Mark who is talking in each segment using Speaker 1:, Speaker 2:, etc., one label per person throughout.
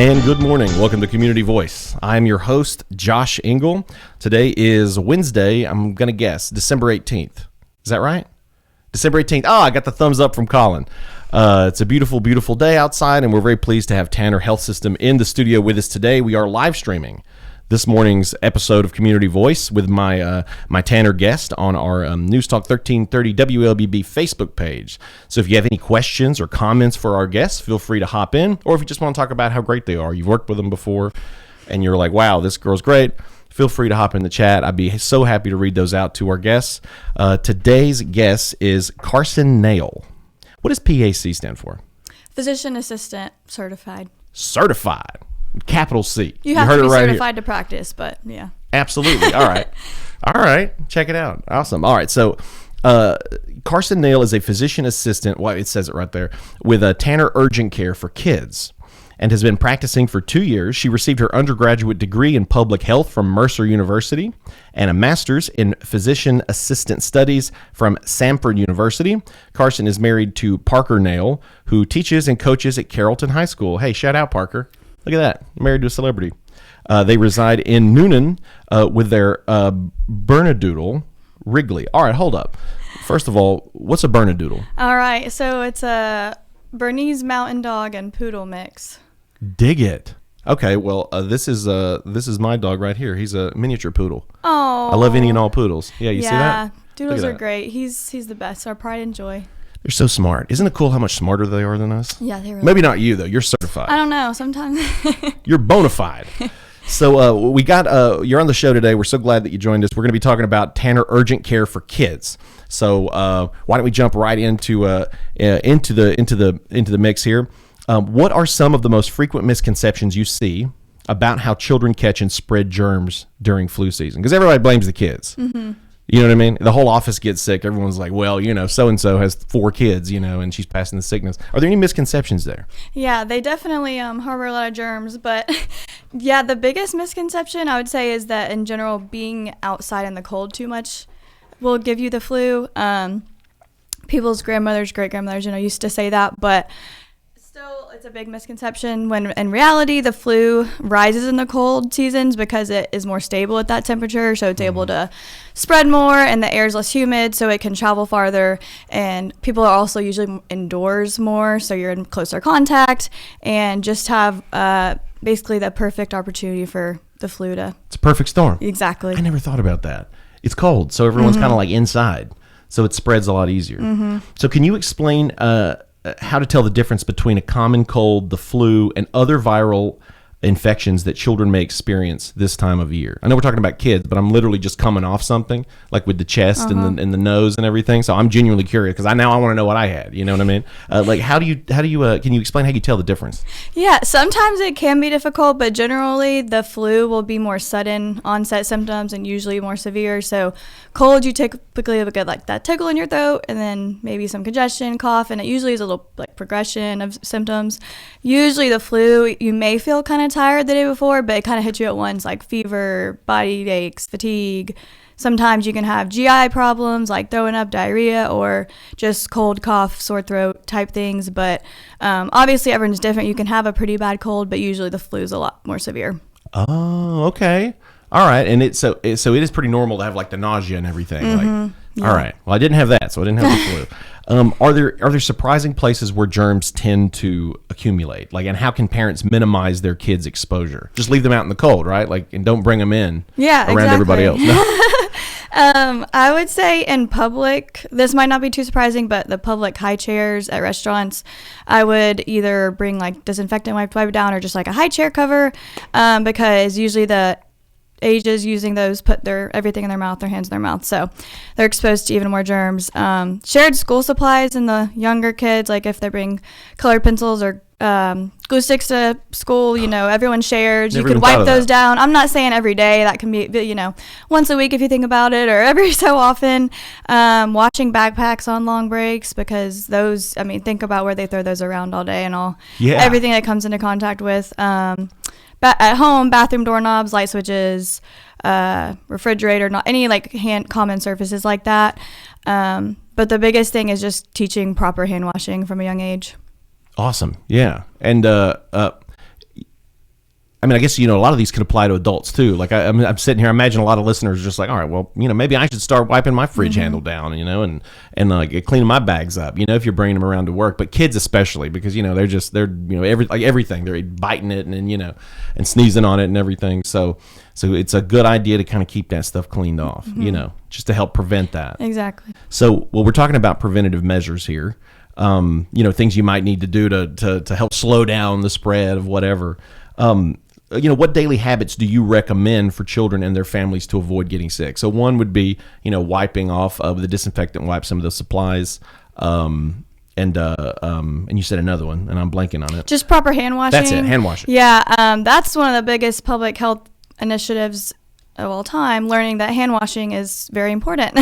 Speaker 1: And good morning. Welcome to Community Voice. I'm your host, Josh Engel. Today is Wednesday, I'm going to guess, December 18th. Is that right? December 18th. Oh, I got the thumbs up from Colin. It's a beautiful, beautiful day outside, and we're very pleased to have Tanner Health System in the studio with us today. We are live streaming this morning's episode of Community Voice with my Tanner guest on our News Talk 1330 WLBB Facebook page. So if you have any questions or comments for our guests, feel free to hop in. Or if you just want to talk about how great they are, you've worked with them before, and you're like, wow, this girl's great, feel free to hop in the chat. I'd be so happy to read those out to our guests. Today's guest is Carson Nail. What does PAC stand for?
Speaker 2: Physician Assistant Certified.
Speaker 1: Certified. Capital C.
Speaker 2: You have to be certified to practice, but yeah.
Speaker 1: Absolutely. All right. All right. Check it out. Awesome. All right. So Carson Nail is a physician assistant, well, it says it right there, with a Tanner Urgent Care for Kids, and has been practicing for 2 years. She received her undergraduate degree in public health from Mercer University and a master's in physician assistant studies from Samford University. Carson is married to Parker Nail, who teaches and coaches at Carrollton High School. Hey, shout out, Parker. Look at that. Married to a celebrity. They reside in Noonan with their Bernedoodle, Wrigley. All right, hold up. First of all, what's a Bernedoodle?
Speaker 2: All right, so it's a Bernese Mountain Dog and Poodle mix.
Speaker 1: Dig it. Okay, well, this is my dog right here. He's a miniature poodle.
Speaker 2: Oh.
Speaker 1: I love any and all poodles. Yeah, you see that?
Speaker 2: Yeah, doodles are great. He's the best. Our pride and joy.
Speaker 1: They're so smart. Isn't it cool how much smarter they are than us?
Speaker 2: Yeah, they really
Speaker 1: Maybe not you, though. You're certified.
Speaker 2: I don't know. Sometimes.
Speaker 1: You're bona fide. So we got you're on the show today. We're so glad that you joined us. We're going to be talking about Tanner Urgent Care for Kids. So why don't we jump right into the mix here? What are some of the most frequent misconceptions you see about how children catch and spread germs during flu season? Because everybody blames the kids. Mm-hmm. You know what I mean? The whole office gets sick. Everyone's like, well, so-and-so has 4 kids, and she's passing the sickness. Are there any misconceptions there?
Speaker 2: Yeah, they definitely harbor a lot of germs. But, yeah, the biggest misconception, I would say, is that, in general, being outside in the cold too much will give you the flu. People's grandmothers, great-grandmothers, used to say that. But still, it's a big misconception when, in reality, the flu rises in the cold seasons because it is more stable at that temperature, so it's able to spread more, and the air is less humid, so it can travel farther, and people are also usually indoors more, so you're in closer contact, and just have basically the perfect opportunity for the flu to...
Speaker 1: It's a perfect storm.
Speaker 2: Exactly.
Speaker 1: I never thought about that. It's cold, so everyone's kind of like inside, so it spreads a lot easier. Mm-hmm. So can you explain... how to tell the difference between a common cold, the flu, and other viral infections that children may experience this time of year? I know we're talking about kids, but I'm literally just coming off something, like with the chest and the nose and everything. So I'm genuinely curious because I want to know what I had. You know what I mean? Can you explain how you tell the difference?
Speaker 2: Yeah, sometimes it can be difficult, but generally the flu will be more sudden onset symptoms and usually more severe. So cold, you typically get like that tickle in your throat and then maybe some congestion, cough, and it usually is a little like progression of symptoms. Usually the flu, you may feel kind of tired the day before, but it kind of hits you at once, like fever, body aches, fatigue. Sometimes you can have GI problems like throwing up, diarrhea, or just cold, cough, sore throat type things. But obviously everyone's different. You can have a pretty bad cold, but usually the flu is a lot more severe.
Speaker 1: Oh, okay. All right. And it is pretty normal to have like the nausea and everything.
Speaker 2: Mm-hmm. Yeah.
Speaker 1: All right. Well, I didn't have that, so I didn't have the flu. Are there surprising places where germs tend to accumulate? Like, and how can parents minimize their kids' exposure? Just leave them out in the cold, right? Like, and don't bring them in around everybody else. No.
Speaker 2: I would say in public, this might not be too surprising, but the public high chairs at restaurants, I would either bring like disinfectant wipe down or just like a high chair cover, because usually the ages using those put everything in their mouth, their hands in their mouth, so they're exposed to even more germs. Shared school supplies in the younger kids, like if they bring colored pencils or glue sticks to school, everyone shares. You could wipe those down. I'm not saying every day. That can be, once a week if you think about it, or every so often. Washing backpacks on long breaks, because those, think about where they throw those around all day and everything that comes into contact with. At home, bathroom doorknobs, light switches, refrigerator, not any like common surfaces like that. But the biggest thing is just teaching proper hand washing from a young age.
Speaker 1: Awesome. Yeah. And I mean, I guess, a lot of these could apply to adults too. Like I'm sitting here, I imagine a lot of listeners are just like, all right, well, maybe I should start wiping my fridge handle down, and like cleaning my bags up, if you're bringing them around to work. But kids especially, because, everything, they're biting it and and sneezing on it and everything. So it's a good idea to kind of keep that stuff cleaned off, just to help prevent that.
Speaker 2: Exactly.
Speaker 1: So, we're talking about preventative measures here. Things you might need to do to help slow down the spread of whatever. What daily habits do you recommend for children and their families to avoid getting sick? So one would be, wiping off of the disinfectant wipe some of the supplies. And you said another one, and I'm blanking on it.
Speaker 2: Just proper hand washing.
Speaker 1: That's it, hand washing.
Speaker 2: Yeah, that's one of the biggest public health initiatives of all time, learning that hand washing is very important.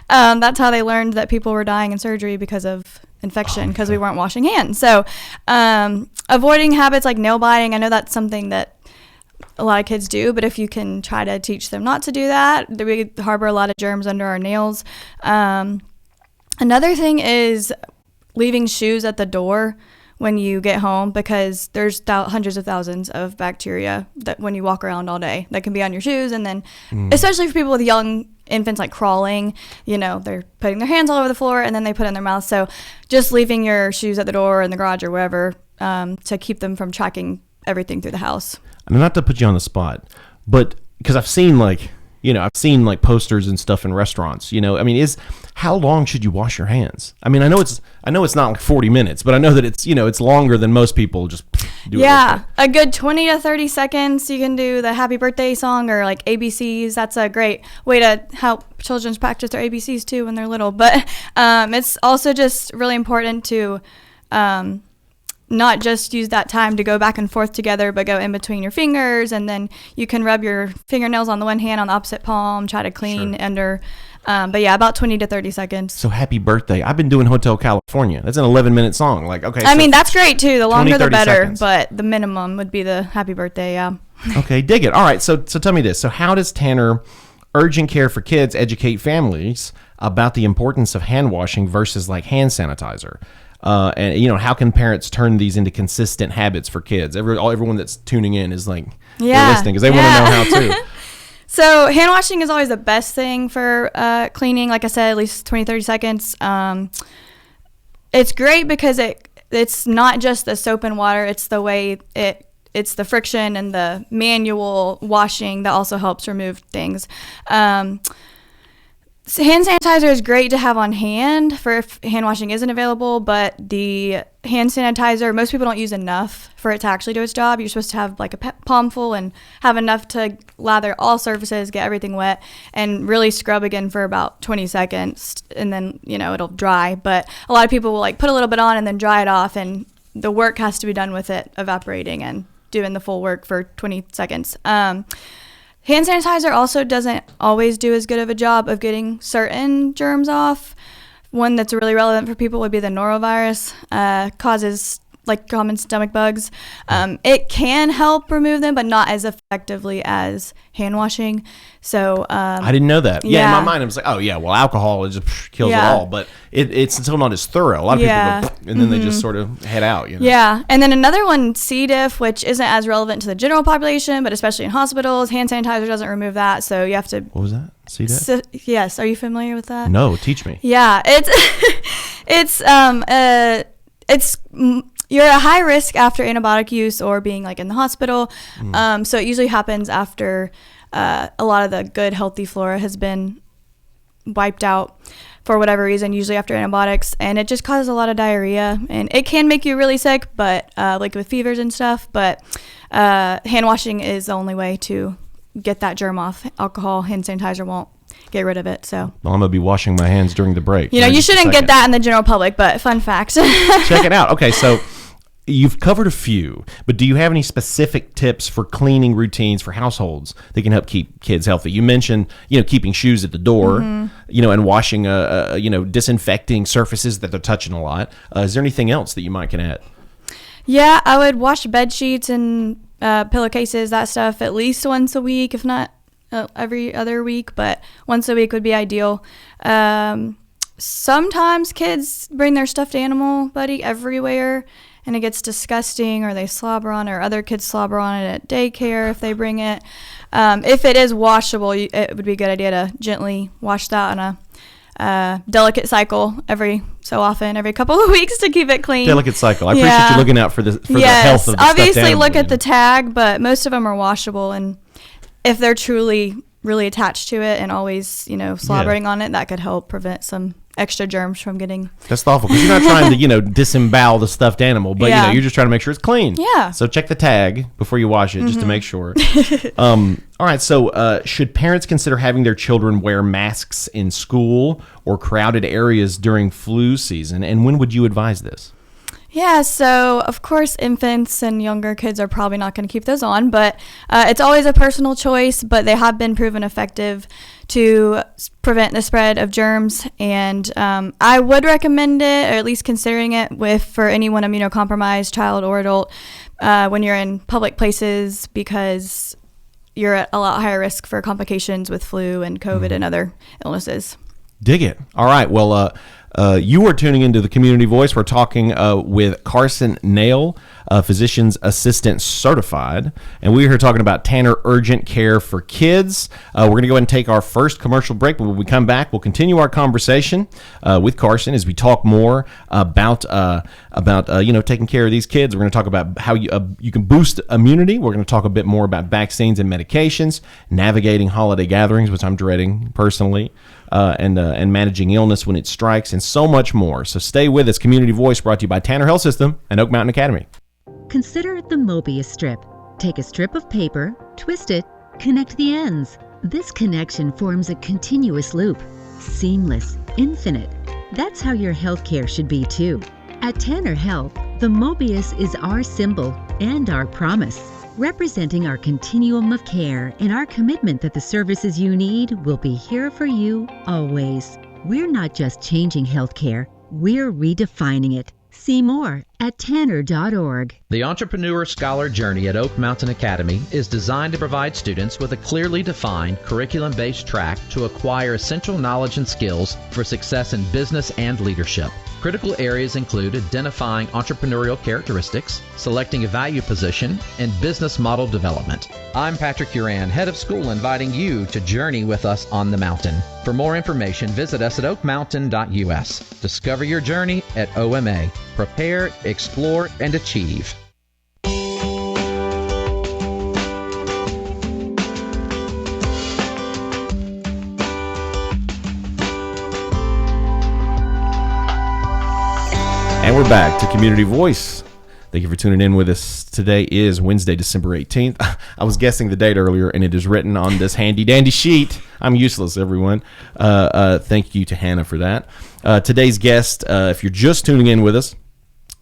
Speaker 2: That's how they learned that people were dying in surgery because of infection, because we weren't washing hands. So avoiding habits like nail biting, I know that's something that a lot of kids do, but if you can try to teach them not to do that, we harbor a lot of germs under our nails. Another thing is leaving shoes at the door when you get home, because there's hundreds of thousands of bacteria that when you walk around all day that can be on your shoes. And then especially for people with young infants, like crawling, they're putting their hands all over the floor and then they put it in their mouth. So just leaving your shoes at the door in the garage or wherever to keep them from tracking everything through the house.
Speaker 1: And not to put you on the spot, but because I've seen posters and stuff in restaurants, how long should you wash your hands? I mean, I know it's not like 40 minutes, but I know that it's longer than most people just do it.
Speaker 2: Yeah, a good 20 to 30 seconds. You can do the happy birthday song or like ABCs. That's a great way to help children practice their ABCs too when they're little. But it's also just really important to not just use that time to go back and forth together, but go in between your fingers, and then you can rub your fingernails on the one hand, on the opposite palm, try to clean under. But yeah, about 20 to 30 seconds.
Speaker 1: So happy birthday. I've been doing Hotel California. That's an 11-minute song. Like, okay.
Speaker 2: I mean, that's great too. The longer the better,
Speaker 1: seconds.
Speaker 2: But the minimum would be the happy birthday, yeah.
Speaker 1: Okay, dig it. All right, so tell me this. So how does Tanner Urgent Care for Kids educate families about the importance of hand washing versus like hand sanitizer? And how can parents turn these into consistent habits for kids? Everyone that's tuning in is like, they're listening because they want to know how to.
Speaker 2: So hand washing is always the best thing for cleaning. Like I said, at least 20, 30 seconds. It's great because it's not just the soap and water. It's the way it's the friction and the manual washing that also helps remove things. Hand sanitizer is great to have on hand for if hand washing isn't available, but the hand sanitizer, most people don't use enough for it to actually do its job. You're supposed to have like a palm full and have enough to lather all surfaces, get everything wet, and really scrub again for about 20 seconds, and then, it'll dry. But a lot of people will like put a little bit on and then dry it off, and the work has to be done with it evaporating and doing the full work for 20 seconds. Hand sanitizer also doesn't always do as good of a job of getting certain germs off. One that's really relevant for people would be the norovirus. Causes like common stomach bugs. It can help remove them, but not as effectively as hand washing. So
Speaker 1: I didn't know that. Yeah, in my mind I was like, oh yeah, well alcohol just kills it all, but it's still not as thorough. A lot of people go, and then they just sort of head out.
Speaker 2: Yeah, and then another one, C. diff, which isn't as relevant to the general population, but especially in hospitals. Hand sanitizer doesn't remove that, so you have to.
Speaker 1: What was that? C. diff?
Speaker 2: Yes. Are you familiar with that?
Speaker 1: No, teach me.
Speaker 2: Yeah, it's you're at high risk after antibiotic use or being like in the hospital. So it usually happens after a lot of the good healthy flora has been wiped out for whatever reason, usually after antibiotics, and it just causes a lot of diarrhea, and it can make you really sick, but like with fevers and stuff. But hand washing is the only way to get that germ off. Alcohol, hand sanitizer won't get rid of it. So
Speaker 1: well, I'm gonna be washing my hands during the break.
Speaker 2: You shouldn't get that in the general public, but fun fact.
Speaker 1: Check it out. Okay, so you've covered a few, but do you have any specific tips for cleaning routines for households that can help keep kids healthy? You mentioned, keeping shoes at the door, and washing, disinfecting surfaces that they're touching a lot. Is there anything else that you can add? Yeah,
Speaker 2: I would wash bed sheets and pillowcases, that stuff, at least once a week, if not every other week, but once a week would be ideal. Sometimes kids bring their stuffed animal buddy everywhere, and it gets disgusting, or they slobber on it, or other kids slobber on it at daycare if they bring it. If it is washable, it would be a good idea to gently wash that on a delicate cycle every so often, every couple of weeks, to keep it clean.
Speaker 1: Delicate cycle. I appreciate you looking out for the health of the
Speaker 2: obviously
Speaker 1: stuffed animal,
Speaker 2: look at the tag, but most of them are washable, and if they're truly really attached to it and always, slobbering on it, that could help prevent some extra germs from getting.
Speaker 1: That's thoughtful, because you're not trying to, disembowel the stuffed animal, but you're just trying to make sure it's clean.
Speaker 2: Yeah.
Speaker 1: So check the tag before you wash it, just to make sure. All right. So should parents consider having their children wear masks in school or crowded areas during flu season? And when would you advise this?
Speaker 2: Yeah, so of course infants and younger kids are probably not going to keep those on, but it's always a personal choice, but they have been proven effective to prevent the spread of germs, and I would recommend it, or at least considering it, for anyone immunocompromised, child or adult, when you're in public places, because you're at a lot higher risk for complications with flu and COVID and other illnesses.
Speaker 1: Dig it. All right. Well, you are tuning into the Community Voice. We're talking with Carson Nail, physician's assistant certified, and we're here talking about Tanner Urgent Care for Kids. We're going to go ahead and take our first commercial break, but when we come back, we'll continue our conversation with Carson as we talk more about taking care of these kids. We're going to talk about how you can boost immunity. We're going to talk a bit more about vaccines and medications, navigating holiday gatherings, which I'm dreading personally, and managing illness when it strikes, and so much more. So stay with us. Community Voice brought to you by Tanner Health System and Oak Mountain Academy.
Speaker 3: Consider the Mobius strip. Take a strip of paper, twist it, connect the ends. This connection forms a continuous loop. Seamless, infinite. That's how your healthcare should be too. At Tanner Health, the Mobius is our symbol and our promise, representing our continuum of care and our commitment that the services you need will be here for you always. We're not just changing healthcare, we're redefining it. See more at tanner.org.
Speaker 4: The Entrepreneur Scholar Journey at Oak Mountain Academy is designed to provide students with a clearly defined curriculum-based track to acquire essential knowledge and skills for success in business and leadership. Critical areas include identifying entrepreneurial characteristics, selecting a value position, and business model development. I'm Patrick Uran, head of school, inviting you to journey with us on the mountain. For more information, visit us at oakmountain.us. Discover your journey at OMA. Prepare, explore, and achieve.
Speaker 1: And we're back to Community Voice. Thank you for tuning in with us. Today is Wednesday, December 18th. I was guessing the date earlier, and it is written on this handy-dandy sheet. I'm useless, everyone. Thank you to Hannah for that. Today's guest, if you're just tuning in with us,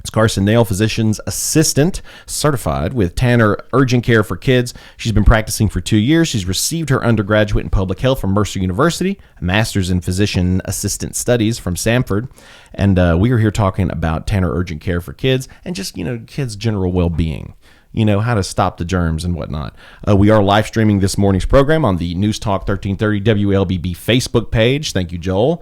Speaker 1: it's Carson Nail, physician's assistant, certified with Tanner Urgent Care for Kids. She's been practicing for 2 years. She's received her undergraduate in public health from Mercer University, a master's in physician assistant studies from Samford. And we are here talking about Tanner Urgent Care for Kids and just, kids' general well-being. How to stop the germs and whatnot. We are live streaming this morning's program on the News Talk 1330 WLBB Facebook page. Thank you, Joel,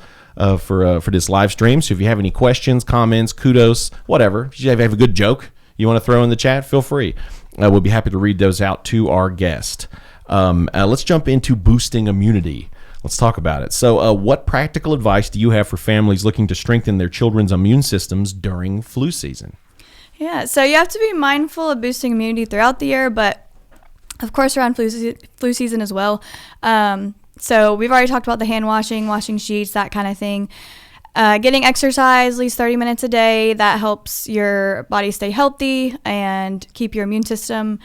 Speaker 1: for this live stream. So if you have any questions, comments, kudos, whatever, if you have a good joke you want to throw in the chat, feel free. We'll be happy to read those out to our guest. Let's jump into boosting immunity. Let's talk about it. So what practical advice do you have for families looking to strengthen their children's immune systems during flu season?
Speaker 2: Yeah, so you have to be mindful of boosting immunity throughout the year, but of course around flu season as well. So we've already talked about the hand washing sheets, that kind of thing. Getting exercise at least 30 minutes a day, that helps your body stay healthy and keep your immune system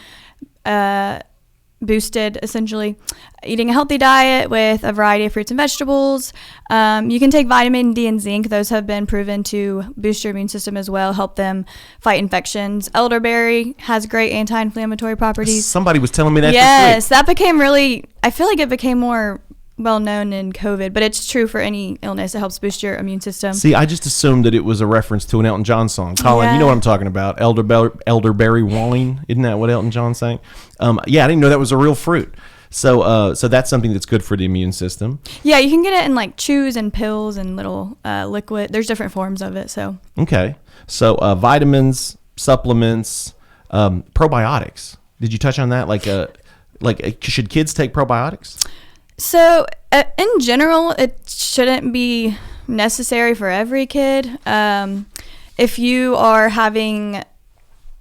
Speaker 2: boosted, essentially. Eating a healthy diet with a variety of fruits and vegetables. You can take vitamin D and zinc. Those have been proven to boost your immune system as well, help them fight infections. Elderberry has great anti-inflammatory properties.
Speaker 1: Somebody was telling me that
Speaker 2: Yes, that became I feel like it became more well-known in COVID, but it's true for any illness. It helps boost your immune system.
Speaker 1: See, I just assumed that it was a reference to an Elton John song. Colin,
Speaker 2: Yeah.
Speaker 1: You know what I'm talking about. Elderberry wine. Isn't that what Elton John sang? I didn't know that was a real fruit. So that's something that's good for the immune system.
Speaker 2: Yeah, you can get it in like chews and pills and little liquid. There's different forms of it. So
Speaker 1: Okay. So vitamins, supplements, probiotics. Did you touch on that? Should kids take probiotics?
Speaker 2: So in general, it shouldn't be necessary for every kid. If you are having,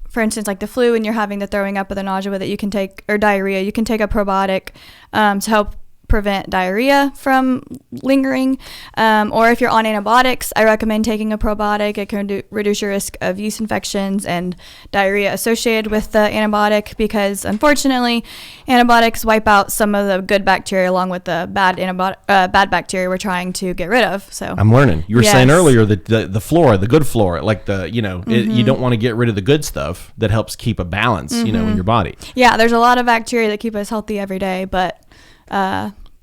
Speaker 2: for instance, like the flu and you're having the throwing up or the nausea with it, you can take, or diarrhea, you can take a probiotic to help prevent diarrhea from lingering. Or if you're on antibiotics, I recommend taking a probiotic. It can reduce your risk of yeast infections and diarrhea associated with the antibiotic, because unfortunately antibiotics wipe out some of the good bacteria along with the bad bacteria we're trying to get rid of. So
Speaker 1: I'm learning. You were saying earlier that the flora, the good flora, like you don't want to get rid of the good stuff that helps keep a balance, in your body. Yeah,
Speaker 2: there's a lot of bacteria that keep us healthy every day, but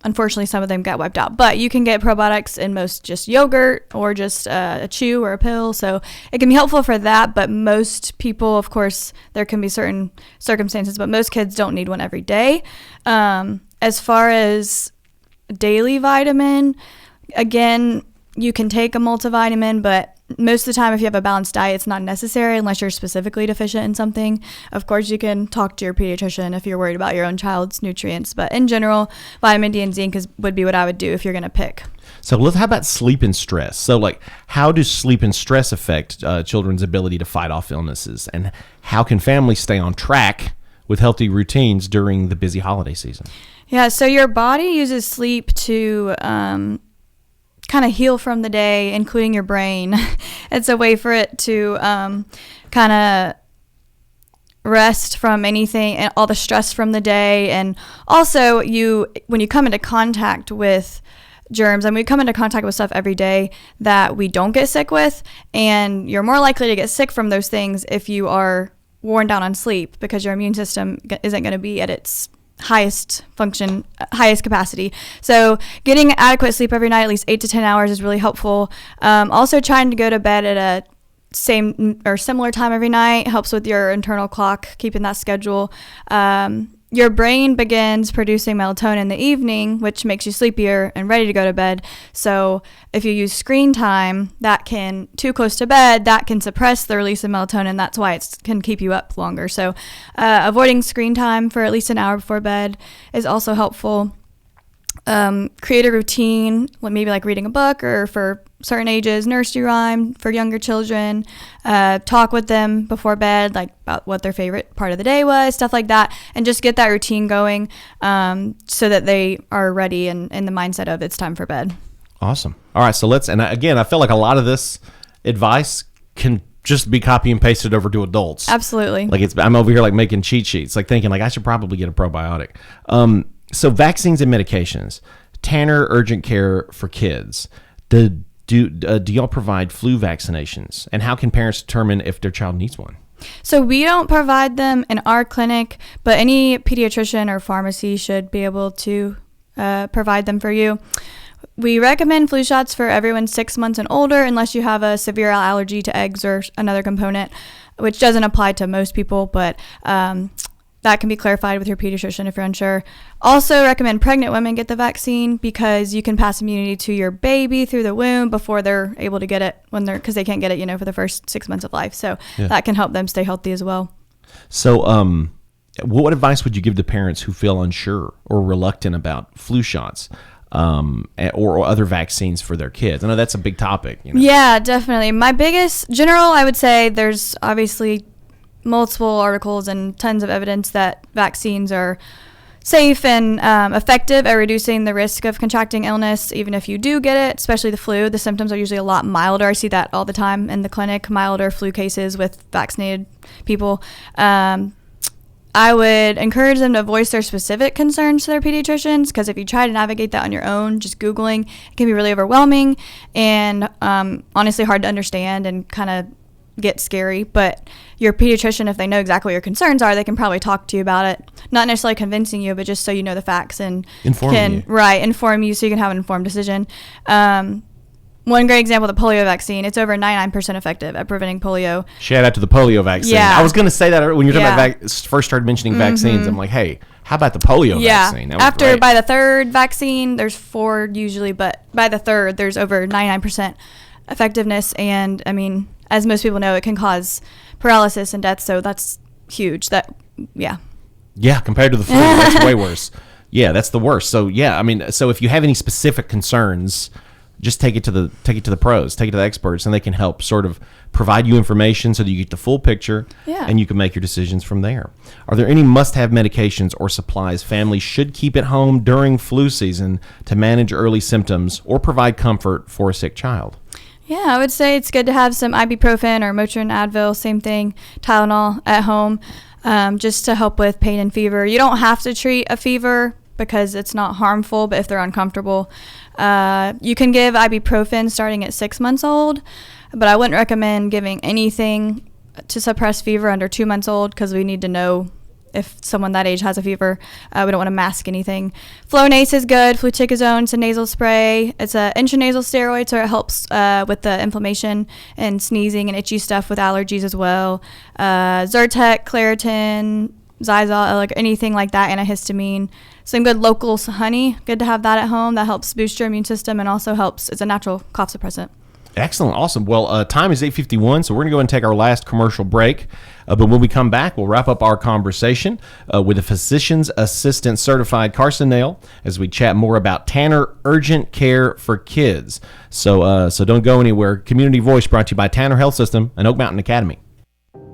Speaker 2: unfortunately, some of them got wiped out. But you can get probiotics in most just yogurt or just a chew or a pill. So it can be helpful for that. But most people, of course, there can be certain circumstances, but most kids don't need one every day. As far as daily vitamin, again, you can take a multivitamin, but most of the time, if you have a balanced diet, it's not necessary unless you're specifically deficient in something. Of course, you can talk to your pediatrician if you're worried about your own child's nutrients. But in general, vitamin D and zinc would be what I would do if you're going to pick.
Speaker 1: So how about sleep and stress? So how do sleep and stress affect children's ability to fight off illnesses? And how can families stay on track with healthy routines during the busy holiday season?
Speaker 2: Yeah, so your body uses sleep to kind of heal from the day, including your brain. It's a way for it to kind of rest from anything and all the stress from the day. And also when you come into contact with germs, and we come into contact with stuff every day that we don't get sick with, and you're more likely to get sick from those things if you are worn down on sleep, because your immune system isn't going to be at its highest capacity. So getting adequate sleep every night, at least 8 to 10 hours, is really helpful. Also trying to go to bed at a same or similar time every night helps with your internal clock, keeping that schedule. Your brain begins producing melatonin in the evening, which makes you sleepier and ready to go to bed. So if you use screen time too close to bed, that can suppress the release of melatonin. That's why it can keep you up longer. So avoiding screen time for at least an hour before bed is also helpful. Create a routine, maybe like reading a book, or for certain ages, nursery rhyme for younger children. Talk with them before bed, like about what their favorite part of the day was, stuff like that, and just get that routine going so that they are ready and in the mindset of it's time for bed.
Speaker 1: Awesome. All right, so and again, I feel like a lot of this advice can just be copy and pasted over to adults.
Speaker 2: Absolutely.
Speaker 1: I'm over here making cheat sheets, thinking I should probably get a probiotic. So vaccines and medications, Tanner Urgent Care for Kids. Do y'all provide flu vaccinations? And how can parents determine if their child needs one?
Speaker 2: So we don't provide them in our clinic, but any pediatrician or pharmacy should be able to provide them for you. We recommend flu shots for everyone 6 months and older, unless you have a severe allergy to eggs or another component, which doesn't apply to most people, but that can be clarified with your pediatrician if you're unsure. Also recommend pregnant women get the vaccine, because you can pass immunity to your baby through the womb before they're able to get it because they can't get it, for the first 6 months of life. So that can help them stay healthy as well.
Speaker 1: So what advice would you give to parents who feel unsure or reluctant about flu shots or other vaccines for their kids? I know that's a big topic.
Speaker 2: Yeah, definitely. My biggest I would say there's obviously multiple articles and tons of evidence that vaccines are safe and effective at reducing the risk of contracting illness, even if you do get it, especially the flu. The symptoms are usually a lot milder. I see that all the time in the clinic, milder flu cases with vaccinated people. I would encourage them to voice their specific concerns to their pediatricians, because if you try to navigate that on your own, just Googling, it can be really overwhelming and honestly hard to understand and kind of get scary. But your pediatrician, if they know exactly what your concerns are, they can probably talk to you about it, not necessarily convincing you, but just so you know the facts and inform you so you can have an informed decision. One great example, the polio vaccine. It's over 99% effective at preventing polio.
Speaker 1: Shout out to the polio vaccine.
Speaker 2: Yeah.
Speaker 1: I was going to say that when you're talking about first started mentioning vaccines. I'm like, hey, how about the polio vaccine?
Speaker 2: By the third vaccine, there's 4 usually, but by the third, there's over 99% effectiveness. And I mean, as most people know, it can cause paralysis and death. So that's huge.
Speaker 1: Yeah, compared to the flu, that's way worse. Yeah, that's the worst. So yeah, I mean, so if you have any specific concerns, just take it to the pros, take it to the experts, and they can help sort of provide you information so that you get the full picture, and you can make your decisions from there. Are there any must-have medications or supplies families should keep at home during flu season to manage early symptoms or provide comfort for a sick child?
Speaker 2: Yeah, I would say it's good to have some ibuprofen or Motrin, Advil, same thing, Tylenol at home, just to help with pain and fever. You don't have to treat a fever because it's not harmful, but if they're uncomfortable, you can give ibuprofen starting at 6 months old, but I wouldn't recommend giving anything to suppress fever under 2 months old because we need to know if someone that age has a fever. We don't want to mask anything. Flonase is good. Fluticasone, it's a nasal spray. It's an intranasal steroid, so it helps with the inflammation and sneezing and itchy stuff with allergies as well. Zyrtec, Claritin, Zylol, anything like that, antihistamine. Some good local honey, good to have that at home. That helps boost your immune system and also helps. It's a natural cough suppressant.
Speaker 1: Excellent. Awesome. Well, time is 8:51, so we're going to go and take our last commercial break. But when we come back, we'll wrap up our conversation with a physician's assistant certified Carson Nail as we chat more about Tanner Urgent Care for Kids. So don't go anywhere. Community Voice brought to you by Tanner Health System and Oak Mountain Academy.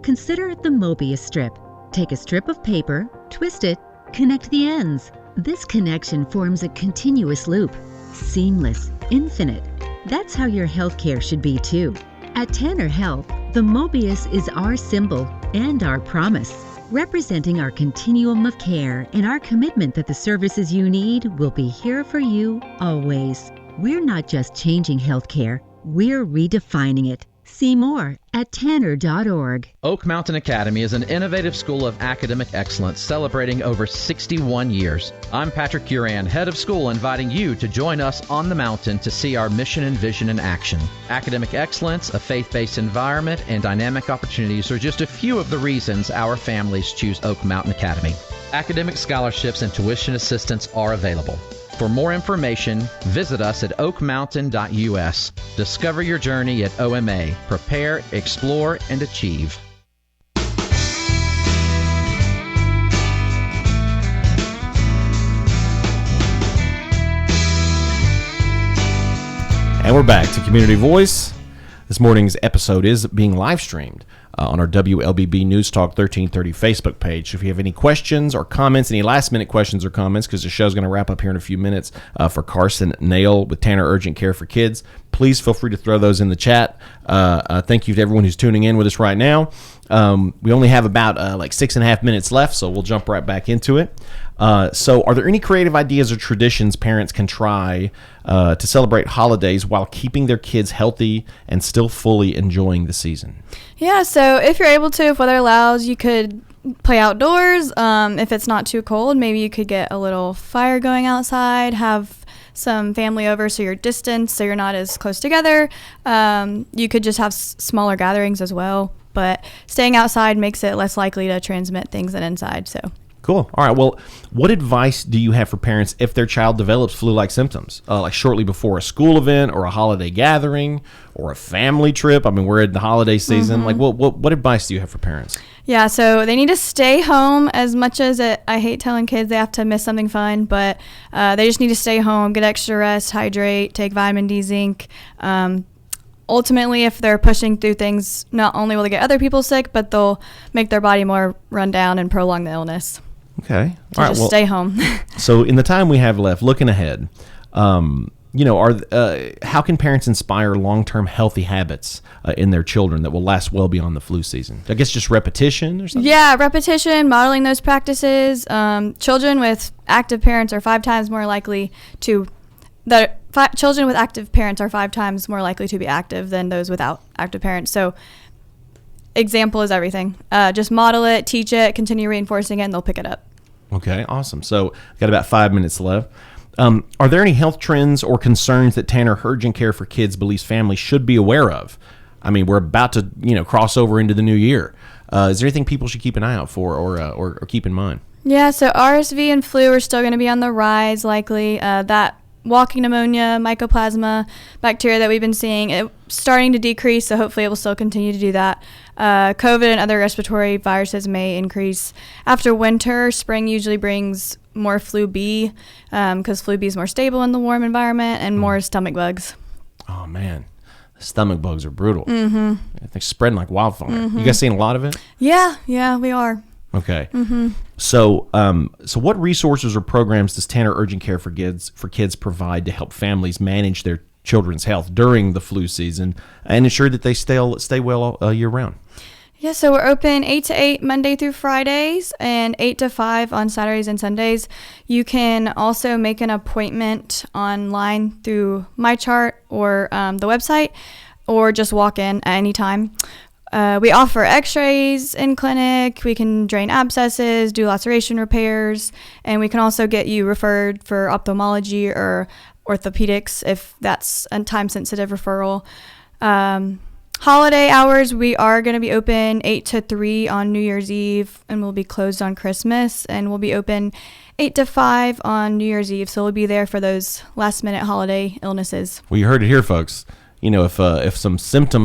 Speaker 3: Consider the Mobius strip. Take a strip of paper, twist it, connect the ends. This connection forms a continuous loop. Seamless, infinite. That's how your healthcare should be too. At Tanner Health, the Mobius is our symbol and our promise, representing our continuum of care and our commitment that the services you need will be here for you always. We're not just changing healthcare, we're redefining it. See more at tanner.org.
Speaker 4: Oak Mountain Academy is an innovative school of academic excellence celebrating over 61 years. I'm Patrick Uran, head of school, inviting you to join us on the mountain to see our mission and vision in action. Academic excellence, a faith-based environment, and dynamic opportunities are just a few of the reasons our families choose Oak Mountain Academy. Academic scholarships and tuition assistance are available. For more information, visit us at oakmountain.us. Discover your journey at OMA. Prepare, explore, and achieve.
Speaker 1: And we're back to Community Voice. This morning's episode is being live streamed on our WLBB News Talk 1330 Facebook page. If you have any questions or comments, any last minute questions or comments, because the show's going to wrap up here in a few minutes for Carson Nail with Tanner Urgent Care for Kids, please feel free to throw those in the chat. Thank you to everyone who's tuning in with us right now. We only have about 6.5 minutes left, so we'll jump right back into it. So are there any creative ideas or traditions parents can try to celebrate holidays while keeping their kids healthy and still fully enjoying the season?
Speaker 2: Yeah, so if you're able to, if weather allows, you could play outdoors. If it's not too cold, maybe you could get a little fire going outside, have some family over so you're distant, so you're not as close together. You could just have smaller gatherings as well, but staying outside makes it less likely to transmit things than inside, so.
Speaker 1: Cool. All right. Well, what advice do you have for parents if their child develops flu-like symptoms, like shortly before a school event or a holiday gathering or a family trip? I mean, we're in the holiday season.
Speaker 2: Mm-hmm.
Speaker 1: Like, what advice do you have for parents?
Speaker 2: Yeah, so they need to stay home as much as I hate telling kids they have to miss something fun, but they just need to stay home, get extra rest, hydrate, take vitamin D, zinc. Ultimately, if they're pushing through things, not only will they get other people sick, but they'll make their body more run down and prolong the illness.
Speaker 1: Okay.
Speaker 2: So all right. Just stay home.
Speaker 1: So in the time we have left, looking ahead, how can parents inspire long-term healthy habits in their children that will last well beyond the flu season? I guess just repetition or something?
Speaker 2: Yeah, repetition, modeling those practices. Children with active parents are 5 times more likely to children with active parents are 5 times more likely to be active than those without active parents. So example is everything. Just model it, teach it, continue reinforcing it, and they'll pick it up.
Speaker 1: Okay, awesome. So got about 5 minutes left. Are there any health trends or concerns that Tanner Urgent Care for Kids believes families should be aware of? I mean, we're about to cross over into the new year. Is there anything people should keep an eye out for or keep in mind?
Speaker 2: Yeah, so RSV and flu are still going to be on the rise likely. That walking pneumonia, mycoplasma bacteria that we've been seeing, it's starting to decrease, so hopefully it will still continue to do that. COVID and other respiratory viruses may increase. After winter, spring usually brings more flu B, because flu B is more stable in the warm environment, and more stomach bugs.
Speaker 1: Oh, man. Stomach bugs are brutal. Mm-hmm. They're spreading like wildfire. Mm-hmm. You guys seeing a lot of it?
Speaker 2: Yeah, we are.
Speaker 1: Okay. Mm-hmm. So what resources or programs does Tanner Urgent Care for Kids provide to help families manage their children's health during the flu season and ensure that they stay well year round?
Speaker 2: Yeah, so we're open 8 to 8 Monday through Fridays and 8 to 5 on Saturdays and Sundays. You can also make an appointment online through MyChart or the website, or just walk in at any time. We offer x-rays in clinic. We can drain abscesses, do laceration repairs, and we can also get you referred for ophthalmology or orthopedics if that's a time-sensitive referral. Holiday hours, we are going to be open 8 to 3 on New Year's Eve, and we'll be closed on Christmas, and we'll be open 8 to 5 on New Year's Eve, so we'll be there for those last-minute holiday illnesses.
Speaker 1: Well, you heard it here, folks. You know, if some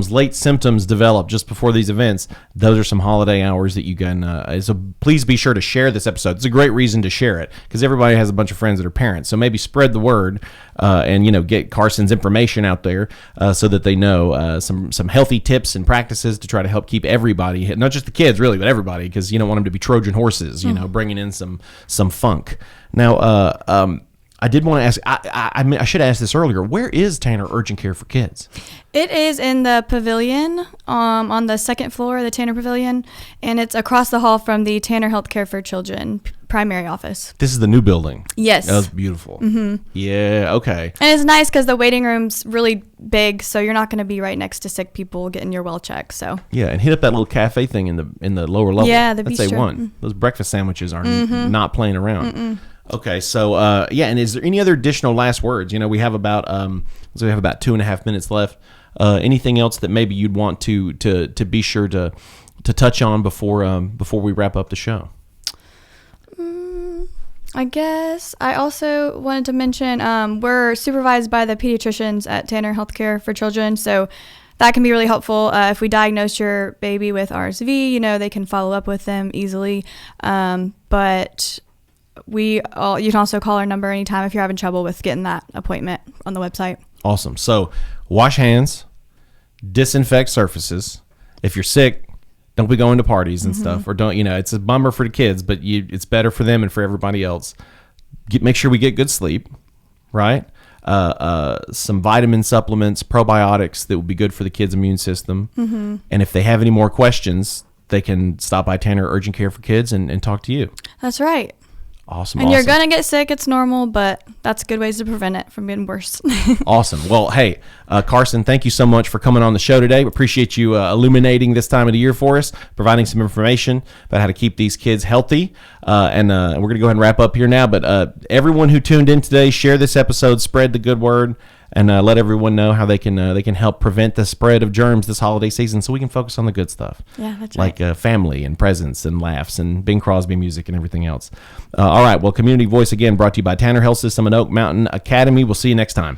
Speaker 1: late symptoms develop just before these events, those are some holiday hours that you can. So please be sure to share this episode. It's a great reason to share it because everybody has a bunch of friends that are parents. So maybe spread the word and get Carson's information out there so that they know some healthy tips and practices to try to help keep everybody, not just the kids really, but everybody, because you don't want them to be Trojan horses. Bringing in some funk. Now, I did want to ask, I should have asked this earlier, where is Tanner Urgent Care for Kids?
Speaker 2: It is in the pavilion, on the second floor of the Tanner Pavilion, and it's across the hall from the Tanner Healthcare for Children primary office.
Speaker 1: This is the new building?
Speaker 2: Yes.
Speaker 1: That was beautiful. Mm-hmm. Yeah, okay.
Speaker 2: And it's nice because the waiting room's really big, so you're not going to be right next to sick people getting your well checked. So
Speaker 1: yeah, and hit up that little cafe thing in the lower level.
Speaker 2: Yeah, the
Speaker 1: That's
Speaker 2: bistro.
Speaker 1: A1. Mm-hmm. Those breakfast sandwiches are not playing around. Mm-mm. Okay, so and is there any other additional last words? We have about 2.5 minutes left. Anything else that maybe you'd want to be sure to touch on before we wrap up the show?
Speaker 2: I guess I also wanted to mention we're supervised by the pediatricians at Tanner Healthcare for Children, so that can be really helpful. If we diagnose your baby with RSV, they can follow up with them easily. But you can also call our number anytime if you're having trouble with getting that appointment on the website.
Speaker 1: Awesome. So wash hands, disinfect surfaces. If you're sick, don't be going to parties and stuff, or don't, it's a bummer for the kids, but it's better for them and for everybody else. Make sure we get good sleep, right? Some vitamin supplements, probiotics that would be good for the kids' immune system. Mm-hmm. And if they have any more questions, they can stop by Tanner Urgent Care for Kids and talk to you.
Speaker 2: That's right.
Speaker 1: Awesome.
Speaker 2: And you're going to get sick. It's normal, but that's good ways to prevent it from getting worse.
Speaker 1: Awesome. Well, hey, Carson, thank you so much for coming on the show today. We appreciate you illuminating this time of the year for us, providing some information about how to keep these kids healthy. And we're going to go ahead and wrap up here now. But everyone who tuned in today, share this episode, spread the good word, and let everyone know how they can help prevent the spread of germs this holiday season so we can focus on the good stuff.
Speaker 2: Yeah, that's right.
Speaker 1: Like family and presents and laughs and Bing Crosby music and everything else. All right, well, Community Voice again brought to you by Tanner Health System and Oak Mountain Academy. We'll see you next time.